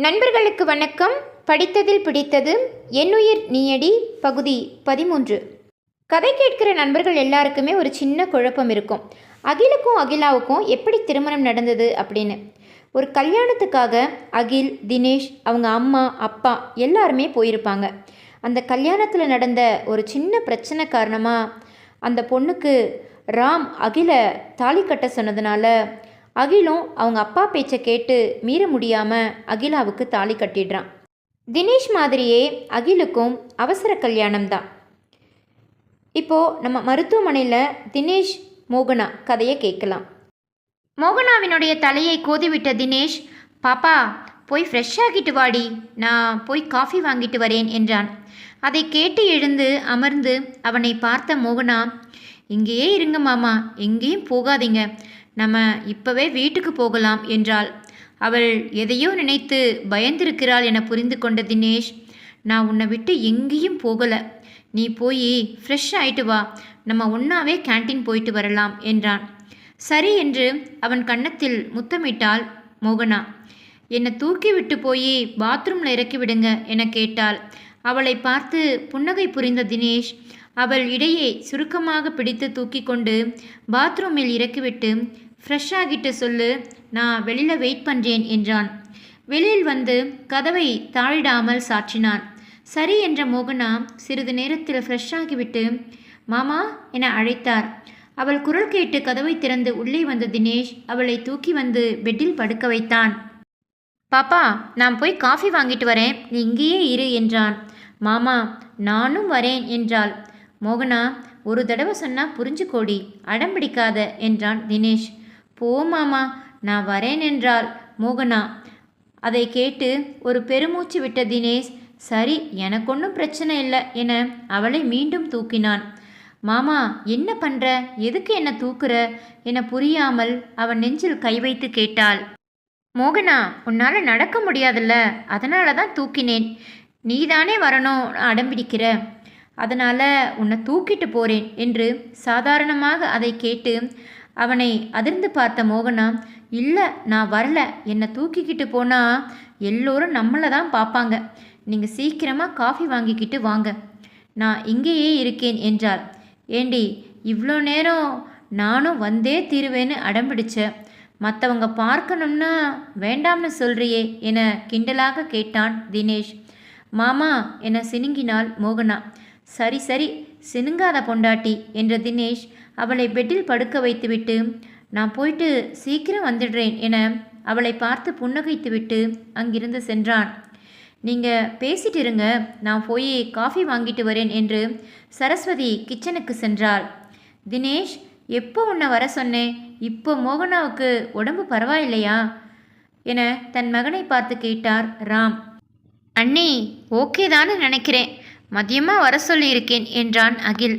நண்பர்களுக்கு வணக்கம். படித்ததில் பிடித்தது என்னுயிர் நீயடி பகுதி 13. கதை கேட்கிற நண்பர்கள் எல்லாருக்குமே ஒரு சின்ன குழப்பம் இருக்கும். அகிலுக்கும் அகிலாவுக்கும் எப்படி திருமணம் நடந்தது அப்படின்னு. ஒரு கல்யாணத்துக்காக அகில், தினேஷ், அவங்க அம்மா, அப்பா எல்லாருமே போயிருப்பாங்க. அந்த கல்யாணத்தில் நடந்த ஒரு சின்ன பிரச்சனை காரணமாக அந்த பொண்ணுக்கு ராம் அகிலை தாலி கட்ட சொன்னதுனால அகிலும் அவங்க அப்பா பேச்சை கேட்டு மீற முடியாமல் அகிலாவுக்கு தாலி கட்டிடுறான். தினேஷ் மாதிரியே அகிலுக்கும் அவசர கல்யாணம்தான். இப்போது நம்ம மருத்துவமனையில் தினேஷ் மோகனா கதையை கேட்கலாம். மோகனாவினுடைய தலையை கோதிவிட்ட தினேஷ், பாப்பா போய் ஃப்ரெஷ் ஆகிட்டு வாடி, நான் போய் காஃபி வாங்கிட்டு வரேன் என்றான். அதை கேட்டு எழுந்து அமர்ந்து அவனை பார்த்த மோகனா, இங்கேயே இருங்க மாமா, எங்கேயும் போகாதீங்க, நம்ம இப்போவே வீட்டுக்கு போகலாம் என்றாள். அவள் எதையோ நினைத்து பயந்திருக்கிறாள் என புரிந்து கொண்ட தினேஷ், நான் உன்னை விட்டு எங்கேயும் போகலை, நீ போய் ஃப்ரெஷ் ஆயிட்டு வா, நம்ம ஒன்றாவே கேன்டீன் போயிட்டு வரலாம் என்றான். சரி என்று அவன் கன்னத்தில் முத்தமிட்டாள் மோகனா. என்னை தூக்கி விட்டு போய் பாத்ரூமில் இறக்கி விடுங்க என கேட்டாள். அவளை பார்த்து புன்னகை புரிந்த தினேஷ் அவள் இடையே சுருக்கமாக பிடித்து தூக்கி கொண்டு பாத்ரூமில் இறக்கிவிட்டு, ஃப்ரெஷ் ஆகிட்டு சொல்லு, நான் வெளியில் வெயிட் பண்ணுறேன் என்றான். வெளியில் வந்து கதவை தாழிடாமல் சாற்றினான். சரி என்ற மோகனா சிறிது நேரத்தில் ஃப்ரெஷ் ஆகிவிட்டு மாமா என அழைத்தார். அவள் குரல் கேட்டு கதவை திறந்து உள்ளே வந்த தினேஷ் அவளை தூக்கி வந்து பெட்டில் படுக்க வைத்தான். பாப்பா, நான் போய் காஃபி வாங்கிட்டு வரேன், நீ இங்கேயே இரு என்றான். மாமா, நானும் வரேன் என்றாள். மோகனா, ஒரு தடவை சொன்னால் புரிஞ்சுக்கோடி, அடம் பிடிக்காத என்றான் தினேஷ். போ மாமா, நான் வரேன் என்றாள் மோகனா. அதை கேட்டு ஒரு பெருமூச்சு விட்ட தினேஷ், சரி எனக்கு ஒன்றும் பிரச்சனை இல்லை என அவளை மீண்டும் தூக்கினான். மாமா, என்ன பண்ணுற, எதுக்கு என்ன தூக்குற என புரியாமல் அவன் நெஞ்சில் கை வைத்து கேட்டாள். மோகனா, உன்னால் நடக்க முடியாதுல்ல, அதனால தான் தூக்கினேன், நீதானே வரணும் அடம்பிடிக்கிற, அதனால் உன்னை தூக்கிட்டு போகிறேன் என்று சாதாரணமாக அதை கேட்டு அவனை அதிர்ந்து பார்த்த மோகனா, இல்லை நான் வரல, என்னை தூக்கிக்கிட்டு போனால் எல்லோரும் நம்மளை தான் பார்ப்பாங்க, நீங்கள் சீக்கிரமாக காஃபி வாங்கிக்கிட்டு வாங்க, நான் இங்கேயே இருக்கேன் என்றாள். ஏண்டி, இவ்வளோ நேரம் நானும் வந்தே தீருவேன்னு அடம்பிடிச்ச, மற்றவங்க பார்க்கணும்னா வேண்டாம்னு சொல்கிறியே என கிண்டலாக கேட்டான் தினேஷ். மாமா என சினுங்கினாள் மோகனா. சரி சரி, சினுங்காத பொண்டாட்டி என்ற தினேஷ் அவளை பெட்டில் படுக்க வைத்துவிட்டு, நான் போயிட்டு சீக்கிரம் வந்துடுறேன் என அவளை பார்த்து புன்னகைத்துவிட்டு அங்கிருந்து சென்றான். நீங்கள் பேசிட்டு இருங்க, நான் போய் காஃபி வாங்கிட்டு வரேன் என்று சரஸ்வதி கிச்சனுக்கு சென்றாள். தினேஷ், எப்போ உன்னை வர சொன்னேன், இப்போ மோகனாவுக்கு உடம்பு பரவாயில்லையா என தன் மகனை பார்த்து கேட்டார் ராம். அண்ணி, ஓகே தான்னு நினைக்கிறேன், மதியமாக வர சொல்லியிருக்கேன் என்றான் அகில்.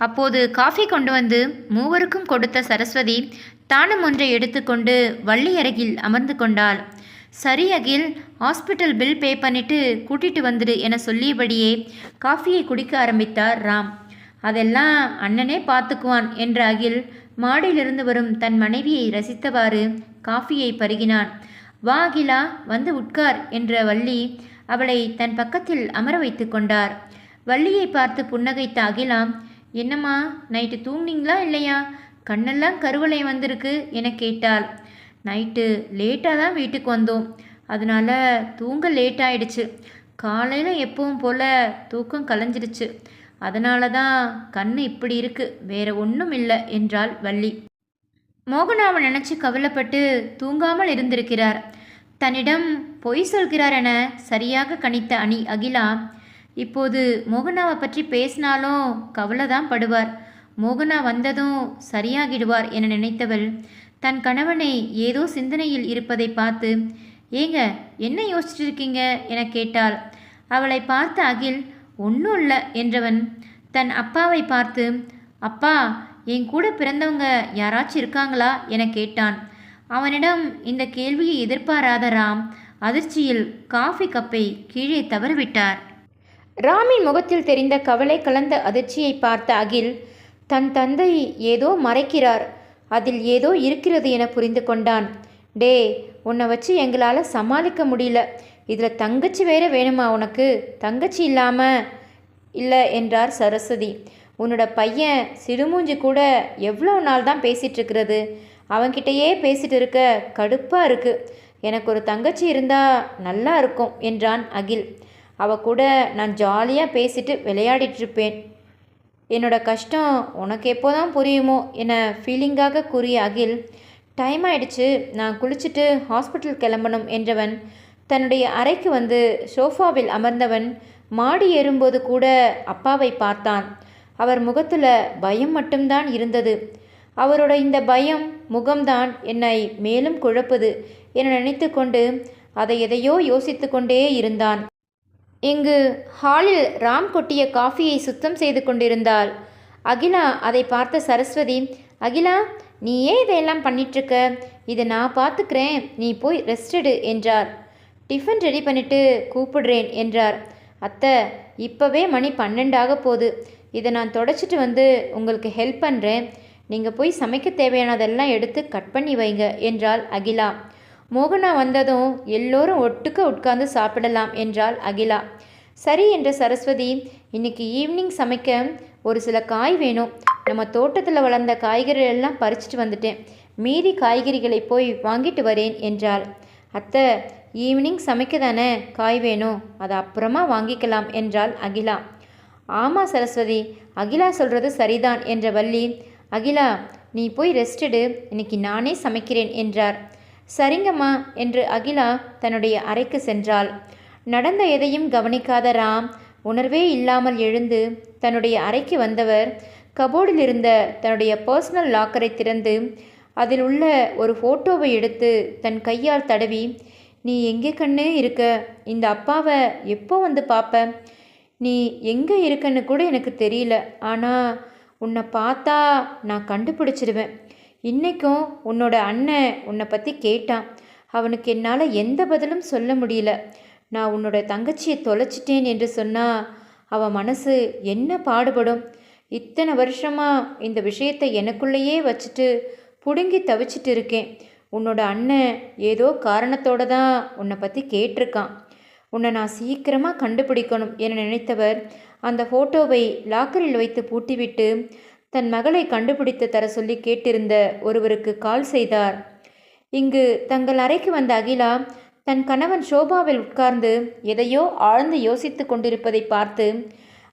அப்போது காஃபி கொண்டு வந்து மூவருக்கும் கொடுத்த சரஸ்வதி தானும் ஒன்றை எடுத்துக்கொண்டு வள்ளி அருகில் அமர்ந்து கொண்டாள். சரி அகில், ஹாஸ்பிட்டல் பில் பே பண்ணிட்டு கூட்டிட்டு வந்துடு என சொல்லியபடியே காஃபியை குடிக்க ஆரம்பித்தார் ராம். அதெல்லாம் அண்ணனே பார்த்துக்குவான் என்ற அகில் மாடியிலிருந்து வரும் தன் மனைவியை ரசித்தவாறு காஃபியை பருகினான். வா அகிலா, வந்து உட்கார் என்ற வள்ளி அவளை தன் பக்கத்தில் அமர வைத்து கொண்டார். வள்ளியை பார்த்து புன்னகைத்த அகிலா, என்னம்மா நைட்டு தூங்கினீங்களா இல்லையா, கண்ணெல்லாம் கருவளை வந்திருக்கு என கேட்டாள். நைட்டு லேட்டாக தான் வீட்டுக்கு வந்தோம், அதனால் தூங்க லேட் ஆயிடுச்சு, காலையில் எப்பவும் போல் தூக்கம் கலைஞ்சிடுச்சு, அதனால தான் கண்ணு இப்படி இருக்கு, வேற ஒன்றும் இல்லை என்றாள் வள்ளி. மோகனாவை நினச்சி கவலைப்பட்டு தூங்காமல் இருந்திருக்கிறார். தன்னிடம் பொய் சொல்கிறார் என சரியாக கணித்த அகிலா இப்போது மோகனாவை பற்றி பேசினாலும் கவலை தான் படுவார், மோகனா வந்ததும் சரியாகிடுவார் என நினைத்தவள் தன் கணவனை ஏதோ சிந்தனையில் இருப்பதை பார்த்து, ஏங்க என்ன யோசிச்சுட்டு இருக்கீங்க என கேட்டாள். அவளை பார்த்த அகில் ஒன்றும் இல்லை என்றவன் தன் அப்பாவை பார்த்து, அப்பா, என் கூட பிறந்தவங்க யாராச்சும் இருக்காங்களா என கேட்டான். அவனிடம் இந்த கேள்வியை எதிர்பாராத ராம் அதிர்ச்சியில் காஃபி கப்பை கீழே தவறவிட்டார். ராமின் முகத்தில் தெரிந்த கவலை கலந்த அதிர்ச்சியை பார்த்த அகில் தன் தந்தை ஏதோ மறைக்கிறார், அதில் ஏதோ இருக்கிறது என புரிந்து கொண்டான். டே, உன்னை வச்சு எங்களால் சமாளிக்க முடியல. இதில் தங்கச்சி வேற வேணுமா உனக்கு? தங்கச்சி இல்லாமல் இல்லை என்றார் சரஸ்வதி. உன்னோட பையன் சிறுமூஞ்சி கூட எவ்வளோ நாள் தான் பேசிகிட்ருக்கிறது? அவன்கிட்டயே பேசிகிட்டு இருக்க கடுப்பாக இருக்குது. எனக்கு ஒரு தங்கச்சி இருந்தால் நல்லா இருக்கும் என்றான் அகில். அவ கூட நான் ஜாலியாக பேசிட்டு விளையாடிட்டுருப்பேன். என்னோட கஷ்டம் உனக்கு எப்போதான் புரியுமோ என ஃபீலிங்காக கூறிய அகில், டைம் ஆயிடுச்சு, நான் குளிச்சுட்டு ஹாஸ்பிட்டல் கிளம்பணும் என்றவன் தன்னுடைய அறைக்கு வந்து சோஃபாவில் அமர்ந்தவன் மாடி ஏறும்போது கூட அப்பாவை பார்த்தான். அவர் முகத்தில் பயம் மட்டும்தான் இருந்தது. அவரோட இந்த பயம் முகம்தான் என்னை மேலும் குழப்புது என நினைத்து கொண்டு அதை எதையோ யோசித்து கொண்டே இருந்தான். இங்கு ஹாலில் ராம் கொட்டிய காஃபியை சுத்தம் செய்து கொண்டிருந்தாள். அகிலா அதை பார்த்த சரஸ்வதி, அகிலா, நீ ஏன் இதையெல்லாம் பண்ணிட்டுருக்க? இதை நான் பார்த்துக்கிறேன், நீ போய் ரெஸ்ட் எடு என்றார். டிஃபன் ரெடி பண்ணிட்டு கூப்பிடுறேன் என்றார். அத்தை, இப்போவே மணி 12 போகுது. இதை நான் தொடச்சிட்டு வந்து உங்களுக்கு ஹெல்ப் பண்ணுறேன். நீங்கள் போய் சமைக்க தேவையானதெல்லாம் எடுத்து கட் பண்ணி வைங்க என்றாள் அகிலா. மோகனா வந்ததும் எல்லோரும் ஒட்டுக்க உட்கார்ந்து சாப்பிடலாம் என்றாள் அகிலா. சரி என்ற சரஸ்வதி, இன்னைக்கு ஈவினிங் சமைக்க ஒரு சில காய் வேணும். நம்ம தோட்டத்தில் வளர்ந்த காய்கறிகள் எல்லாம் பறிச்சுட்டு வந்துட்டேன். மீதி காய்கறிகளை போய் வாங்கிட்டு வரேன் என்றாள். அத்தை, ஈவினிங் சமைக்க தானே காய் வேணும், அதை அப்புறமா வாங்கிக்கலாம் என்றாள் அகிலா. ஆமாம் சரஸ்வதி, அகிலா சொல்கிறது சரிதான் என்ற வள்ளி, அகிலா நீ போய் ரெஸ்ட் எடு, இன்னைக்கு நானே சமைக்கிறேன் என்றார். சரிங்கம்மா என்று அகிலா தன்னுடைய அறைக்கு சென்றாள். நடந்த எதையும் கவனிக்காத ராம் உணர்வே இல்லாமல் எழுந்து தன்னுடைய அறைக்கு வந்தவர் கபோர்டில் இருந்த தன்னுடைய பர்சனல் லாக்கரை திறந்து அதில் உள்ள ஒரு ஃபோட்டோவை எடுத்து தன் கையால் தடவி, நீ எங்கே கண்ணு இருக்க? இந்த அப்பாவை எப்போ வந்து பார்ப்ப? நீ எங்கே இருக்கன்னு கூட எனக்கு தெரியல. ஆனால் உன்னை பார்த்தா நான் கண்டுபிடிச்சிடுவேன். இன்றைக்கும் உன்னோட அண்ணன் உன்னை பற்றி கேட்டான். அவனுக்கு என்னால் எந்த பதிலும் சொல்ல முடியல. நான் உன்னோட தங்கச்சியை தொலைச்சிட்டேன் என்று சொன்னால் அவன் மனசு என்ன பாடுபடும்? இத்தனை வருஷமாக இந்த விஷயத்தை எனக்குள்ளேயே வச்சுட்டு பிடுங்கி தவிச்சிட்டு இருக்கேன். உன்னோட அண்ணன் ஏதோ காரணத்தோடு தான் உன்னை பற்றி கேட்டிருக்கான். உன்னை நான் சீக்கிரமாக கண்டுபிடிக்கணும் என நினைத்தவர் அந்த ஃபோட்டோவை லாக்கரில் வைத்து பூட்டிவிட்டு தன் மகளை கண்டுபிடித்து தர சொல்லி கேட்டிருந்த ஒருவருக்கு கால் செய்தார். இங்கு தங்கள் அறைக்கு வந்த அகிலா தன் கணவன் ஷோபாவில் உட்கார்ந்து எதையோ ஆழ்ந்து யோசித்து கொண்டிருப்பதை பார்த்து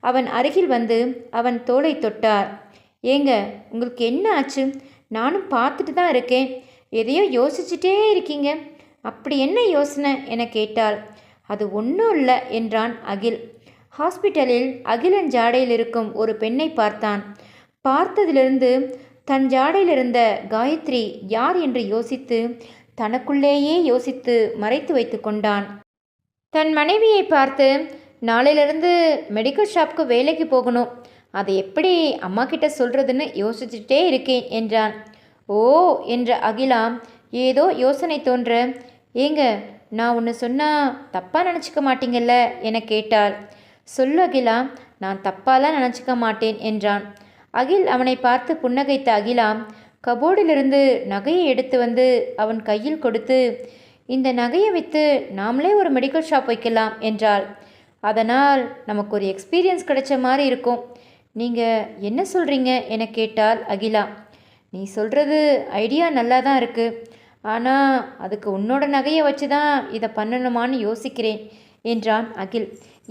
அவன் அருகில் வந்து அவன் தோளை தொட்டார். ஏங்க, உங்களுக்கு என்ன ஆச்சு? நானும் பார்த்துட்டு தான் இருக்கேன். எதையோ யோசிச்சுட்டே இருக்கீங்க. அப்படி என்ன யோசனை என கேட்டாள். அது ஒன்றும் இல்லை என்றான் அகில். ஹாஸ்பிட்டலில் அகிலன் ஜாடையில் இருக்கும் ஒரு பெண்ணை பார்த்தான். பார்த்ததிலிருந்து தன் ஜாடையில் இருந்த காயத்ரி யார் என்று யோசித்து தனக்குள்ளேயே யோசித்து மறைத்து வைத்து கொண்டான். தன் மனைவியை பார்த்து, நாளையிலிருந்து மெடிக்கல் ஷாப்புக்கு வேலைக்கு போகணும், அதை எப்படி அம்மா கிட்ட சொல்கிறதுன்னு யோசிச்சுட்டே இருக்கேன் என்றான். ஓ என்ற அகிலா ஏதோ யோசனை தோன்ற, ஏங்க நான் ஒன்று சொன்னால் தப்பாக நினச்சிக்க மாட்டீங்கல்ல என கேட்டாள். சொல்லு அகிலா, நான் தப்பாலாம் நினச்சிக்க மாட்டேன் என்றான். அகில் அவனை பார்த்து புன்னகைத்த அகிலா கபோர்டிலிருந்து நகையை எடுத்து வந்து அவன் கையில் கொடுத்து, இந்த நகையை விற்று நாமளே ஒரு மெடிக்கல் ஷாப் வைக்கலாம் என்றாள். அதனால் நமக்கு ஒரு எக்ஸ்பீரியன்ஸ் கிடைச்ச மாதிரி இருக்கும். நீங்கள் என்ன சொல்கிறீங்க என கேட்டாள் அகிலா. நீ சொல்கிறது ஐடியா நல்லா தான் இருக்குது. ஆனால் அதுக்கு உன்னோட நகையை வச்சு தான் இதை பண்ணணுமான்னு யோசிக்கிறேன் என்றான் அகில்.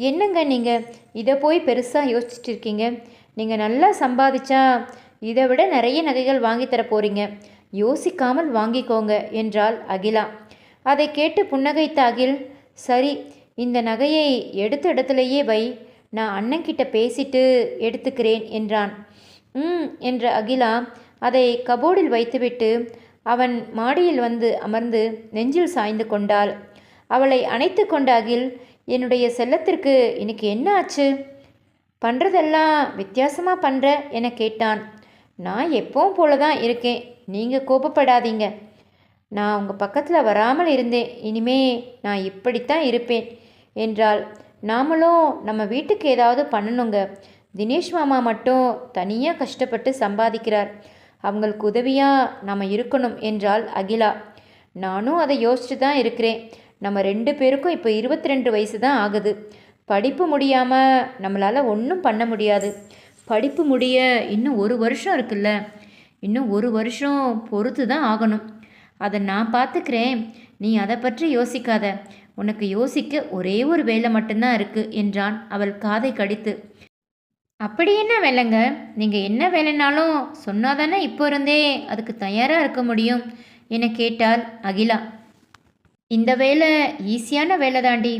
என்னங்க நீங்கள் இதை போய் பெருசாக யோசிச்சுட்டு இருக்கீங்க? நீங்கள் நல்லா சம்பாதிச்சா இதை விட நிறைய நகைகள் வாங்கி தர போகிறீங்க. யோசிக்காமல் வாங்கிக்கோங்க என்றாள் அகிலா. அதை கேட்டு புன்னகைத்த அகில், சரி இந்த நகையை எடுத்த இடத்துலையே வை, நான் அண்ணன்கிட்ட பேசிட்டு எடுத்துக்கிறேன் என்றான். என்ற அகிலா அதை கபோர்டில் வைத்துவிட்டு அவன் மாடியில் வந்து அமர்ந்து நெஞ்சில் சாய்ந்து கொண்டாள். அவளை அணைத்து கொண்ட அகில், என்னுடைய செல்லத்திற்கு இன்னைக்கு என்ன ஆச்சு? பண்ணுறதெல்லாம் வித்தியாசமாக பண்ணுற என கேட்டான். நான் எப்பவும் போல தான் இருக்கேன், நீங்கள் கோபப்படாதீங்க. நான் உங்கள் பக்கத்தில் வராமல் இருந்தேன், இனிமே நான் இப்படித்தான் இருப்பேன் என்றாள். நாமளும் நம்ம வீட்டுக்கு ஏதாவது பண்ணணுங்க. தினேஷ் மாமா மட்டும் தனியாக கஷ்டப்பட்டு சம்பாதிக்கிறார், அவங்களுக்கு உதவியாக நாம் இருக்கணும் என்றாள் அகிலா. நானும் அதை யோசிச்சு தான் இருக்கிறேன். நம்ம 2 பேருக்கும் இப்போ 22 வயசு தான் ஆகுது. படிப்பு முடியாமல் நம்மளால் ஒன்றும் பண்ண முடியாது. படிப்பு முடிய இன்னும் 1 வருஷம் இருக்குல்ல. இன்னும் 1 வருஷம் பொறுத்து தான் ஆகணும். அதை நான் பார்த்துக்கிறேன். நீ அதை பற்றி யோசிக்காத. உனக்கு யோசிக்க ஒரே ஒரு வேலை மட்டும்தான் இருக்குது என்றான் அவள் காதை கடித்து. அப்படி என்ன வேலைங்க? நீங்கள் என்ன வேலைனாலும் சொன்னாதானே இப்போ இருந்தே அதுக்கு தயாராக இருக்க முடியும் என கேட்டாள் அகிலா. இந்த வேலை ஈஸியான வேலை தாண்டி.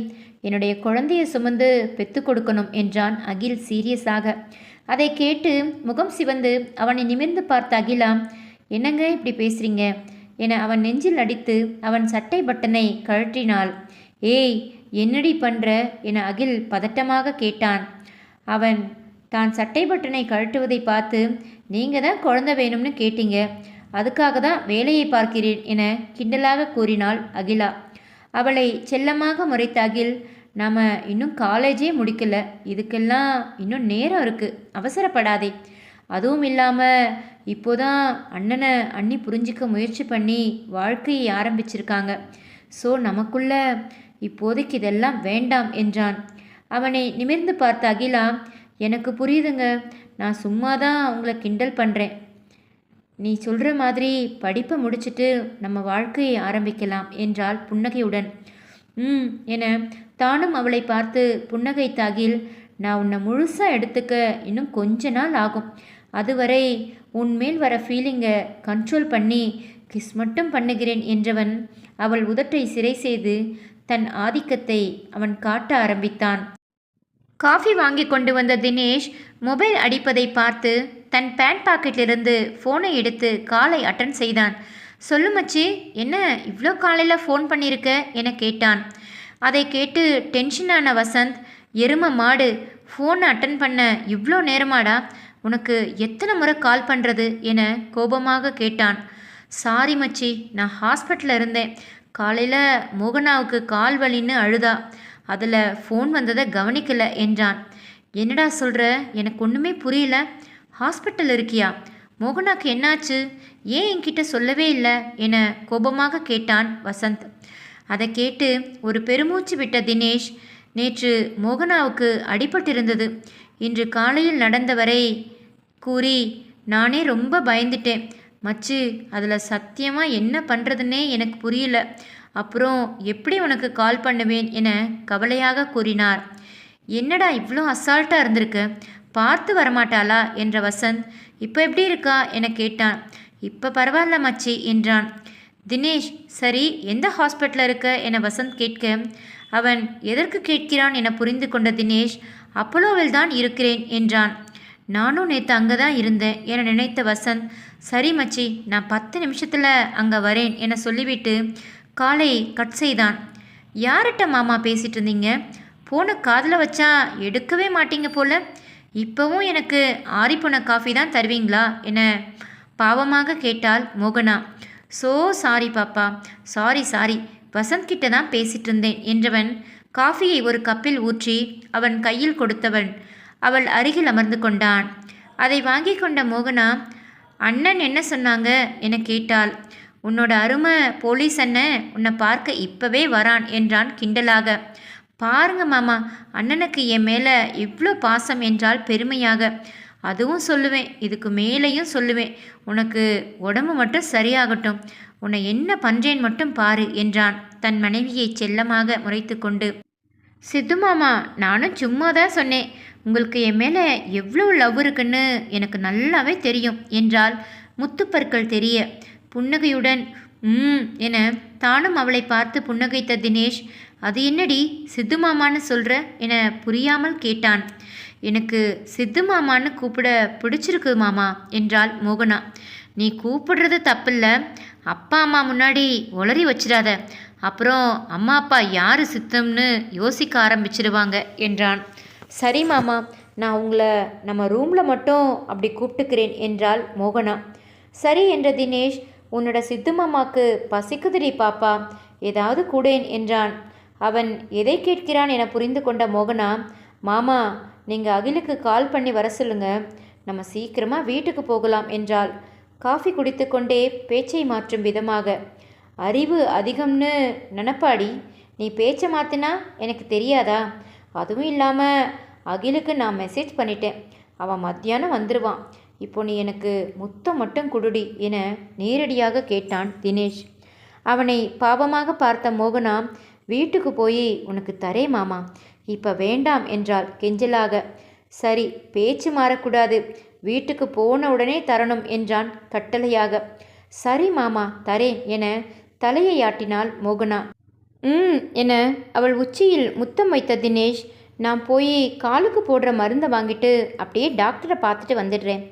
என்னுடைய குழந்தைய சுமந்து பெத்து கொடுக்கணும் என்றான் அகில் சீரியஸாக. அதை கேட்டு முகம் சிவந்து அவனை நிமிர்ந்து பார்த்த அகிலா, என்னங்க இப்படி பேசுறீங்க என அவன் நெஞ்சில் அடித்து அவன் சட்டை பட்டனை கழற்றினாள். ஏய், என்னடி பண்ற என அகில் பதட்டமாக கேட்டான். அவன் தான் சட்டை பட்டனை கழட்டுவதை பார்த்து, நீங்கள் தான் குழந்தை வேணும்னு கேட்டீங்க, அதுக்காக தான் வேலையை பார்க்கிறேன் என கிண்டலாக கூறினாள் அகிலா. அவளை செல்லமாக முறைத்த அகில், நாம் இன்னும் காலேஜே முடிக்கல, இதுக்கெல்லாம் இன்னும் நேரம் இருக்குது, அவசரப்படாதே. அதுவும் இல்லாமல் இப்போதான் அண்ணனை அண்ணி புரிஞ்சிக்க முயற்சி பண்ணி வாழ்க்கையை ஆரம்பிச்சிருக்காங்க. ஸோ நமக்குள்ள இப்போதைக்கு இதெல்லாம் வேண்டாம் என்றான். அவனை நிமிர்ந்து பார்த்த அகிலா, எனக்கு புரியுதுங்க, நான் சும்மா தான் உங்களை கிண்டல் பண்ணுறேன். நீ சொல்கிற மாதிரி படிப்பை முடிச்சுட்டு நம்ம வாழ்க்கையை ஆரம்பிக்கலாம் என்றாள் புன்னகையுடன். என தானும் அவளை பார்த்து புன்னகைத்த அகில், நான் உன்னை முழுசாக எடுத்துக்க இன்னும் கொஞ்ச நாள் ஆகும். அதுவரை உன்மேல் வர ஃபீலிங்கை கண்ட்ரோல் பண்ணி கிஸ் மட்டும் பண்ணுகிறேன் என்றவன் அவள் உதட்டை சிறை செய்து தன் ஆதிக்கத்தை அவன் காட்ட ஆரம்பித்தான். காஃபி வாங்கி கொண்டு வந்த தினேஷ் மொபைல் அடிப்பதை பார்த்து தன் பேண்ட் பாக்கெட்டிலிருந்து ஃபோனை எடுத்து காலை அட்டன் செய்தான். சொல்லு மச்சி, என்ன இவ்வளோ காலையில் ஃபோன் பண்ணியிருக்க என கேட்டான். அதை கேட்டு டென்ஷனான வசந்த், எரும மாடு, ஃபோனை அட்டன் பண்ண இவ்வளோ நேரமாடா? உனக்கு எத்தனை முறை கால் பண்ணுறது என கோபமாக கேட்டான். சாரி மச்சி, நான் ஹாஸ்பிட்டலில் இருந்தேன். காலையில் மோகனாவுக்கு கால் வலின்னு அழுதா, அதில் ஃபோன் வந்ததை கவனிக்கலை என்றான். என்னடா சொல்கிற? எனக்கு ஒன்றுமே புரியல. ஹாஸ்பிட்டல் இருக்கியா? மோகனாக்கு என்னாச்சு? ஏன் என்கிட்ட சொல்லவே இல்லை என கோபமாக கேட்டான் வசந்த். அதை கேட்டு ஒரு பெருமூச்சு விட்ட தினேஷ், நேற்று மோகனாவுக்கு அடிபட்டிருந்தது, இன்று காலையில் நடந்தவரை கூறி நானே ரொம்ப பயந்துட்டேன் மச்சு. அதில் சத்தியமாக என்ன பண்ணுறதுன்னே எனக்கு புரியல. அப்புறம் எப்படி உனக்கு கால் பண்ணுவேன் என கவலையாக கூறினார். என்னடா இவ்வளோ அசால்ட்டாக இருந்திருக்கு, பார்த்து வரமாட்டாளா என்ற வசந்த், இப்போ எப்படி இருக்கா என கேட்டான். இப்போ பரவாயில்ல மச்சி என்றான். தினேஷ், சரி எந்த ஹாஸ்பிட்டலில் இருக்க என வசந்த் கேட்க, அவன் எதற்கு கேட்கிறான் என புரிந்து கொண்ட தினேஷ், அப்போலோவில் தான் இருக்கிறேன் என்றான். நானும் நேற்று அங்கே தான் இருந்தேன் என நினைத்த வசந்த், சரி மச்சி, நான் 10 நிமிஷத்தில் அங்கே வரேன் என சொல்லிவிட்டு காலை கட் செய்தான். யார்கிட்ட மாமா பேசிகிட்டு இருந்தீங்க? போன காதில் வச்சா எடுக்கவே மாட்டீங்க போல. இப்போவும் எனக்கு ஆறிப்போன காஃபி தான் தருவீங்களா என பாவமாக கேட்டாள் மோகனா. ஸோ சாரி பாப்பா, சாரி, வசந்த் கிட்ட தான் பேசிகிட்டு இருந்தேன் என்றவன் காஃபியை ஒரு கப்பில் ஊற்றி அவன் கையில் கொடுத்தவன் அவள் அருகில் அமர்ந்து கொண்டான். அதை வாங்கி கொண்ட மோகனா, அண்ணன் என்ன சொன்னாங்க என கேட்டாள். உன்னோட அருமை போலீஸ் அண்ணன் உன்னை பார்க்க இப்போவே வரான் என்றான் கிண்டலாக. பாருங்க மாமா, அண்ணனுக்கு என் மேலே இவ்வளோ பாசம் என்றால் பெருமையாக. அதுவும் சொல்லுவேன், இதுக்கு மேலேயும் சொல்லுவேன். உனக்கு உடம்பு மட்டும் சரியாகட்டும், உன்னை என்ன பண்ணுறேன் மட்டும் பாரு என்றான் தன் மனைவியை செல்லமாக முறைத்து கொண்டு. சித்து மாமா, நானும் சும்மா தான் சொன்னேன். உங்களுக்கு என் மேலே எவ்வளோ லவ் இருக்குன்னு எனக்கு நல்லாவே தெரியும் என்றால் முத்துப்பற்கள் தெரிய புன்னகையுடன் என தானும் அவளை பார்த்து புன்னகைத்த தினேஷ், அது என்னடி சித்து மாமான்னு சொல்கிற என புரியாமல் கேட்டான். எனக்கு சித்து மாமான்னு கூப்பிட பிடிச்சிருக்கு மாமா என்றாள் மோகனா. நீ கூப்பிடுறது தப்பில்ல, அப்பா அம்மா முன்னாடி உளறி வச்சிடாத, அப்புறம் அம்மா அப்பா யார் சித்தம்னு யோசிக்க ஆரம்பிச்சிடுவாங்க என்றான். சரி மாமா, நான் உங்களை நம்ம ரூமில் மட்டும் அப்படி கூப்பிட்டுக்கிறேன் என்றாள் மோகனா. சரி என்ற தினேஷ், உன்னோட சித்து மாமாக்கு பசிக்குதுடி பாப்பா, ஏதாவது கூடேன் என்றான். அவன் எதை கேட்கிறான் என புரிந்து கொண்ட மோகனா, மாமா நீங்கள் அகிலுக்கு கால் பண்ணி வர சொல்லுங்க, நம்ம சீக்கிரமாக வீட்டுக்கு போகலாம் என்றாள் காஃபி குடித்து கொண்டே பேச்சை மாற்றும் விதமாக. அறிவு அதிகம்னு நினப்பாடி. நீ பேச்சை மாற்றினா எனக்கு தெரியாதா? அதுவும் இல்லாமல் அகிலுக்கு நான் மெசேஜ் பண்ணிட்டேன். அவன் மத்தியானம் வந்துடுவான். இப்போ நீ எனக்கு முத்தம் மட்டும் குடுடி என நேரடியாக கேட்டான் தினேஷ். அவனை பாவமாக பார்த்த மோகனா, வீட்டுக்கு போய் உனக்கு தரே மாமா. இப்போ வேண்டாம் என்றாள் கெஞ்சலாக. சரி, பேச்சு மாறக்கூடாது. வீட்டுக்கு போன உடனே தரணும் என்றான் கட்டளையாக. சரி மாமா, தரேன் என தலையை ஆட்டினாள் மோகனா. என அவள் உச்சியில் முத்தம் வைத்த தினேஷ், நான் போய் காலுக்கு போடுற மருந்தை வாங்கிட்டு அப்படியே டாக்டரை பார்த்துட்டு வந்துடுறேன்.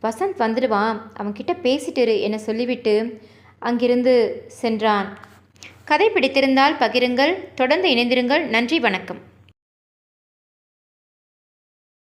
வசந்த் வந்துடுவான், அவன்கிட்ட பேசிட்டுரு என சொல்லிவிட்டு அங்கிருந்து சென்றான். கதை பிடித்திருந்தால் பகிருங்கள். தொடர்ந்து இணைந்திருங்கள். நன்றி, வணக்கம்.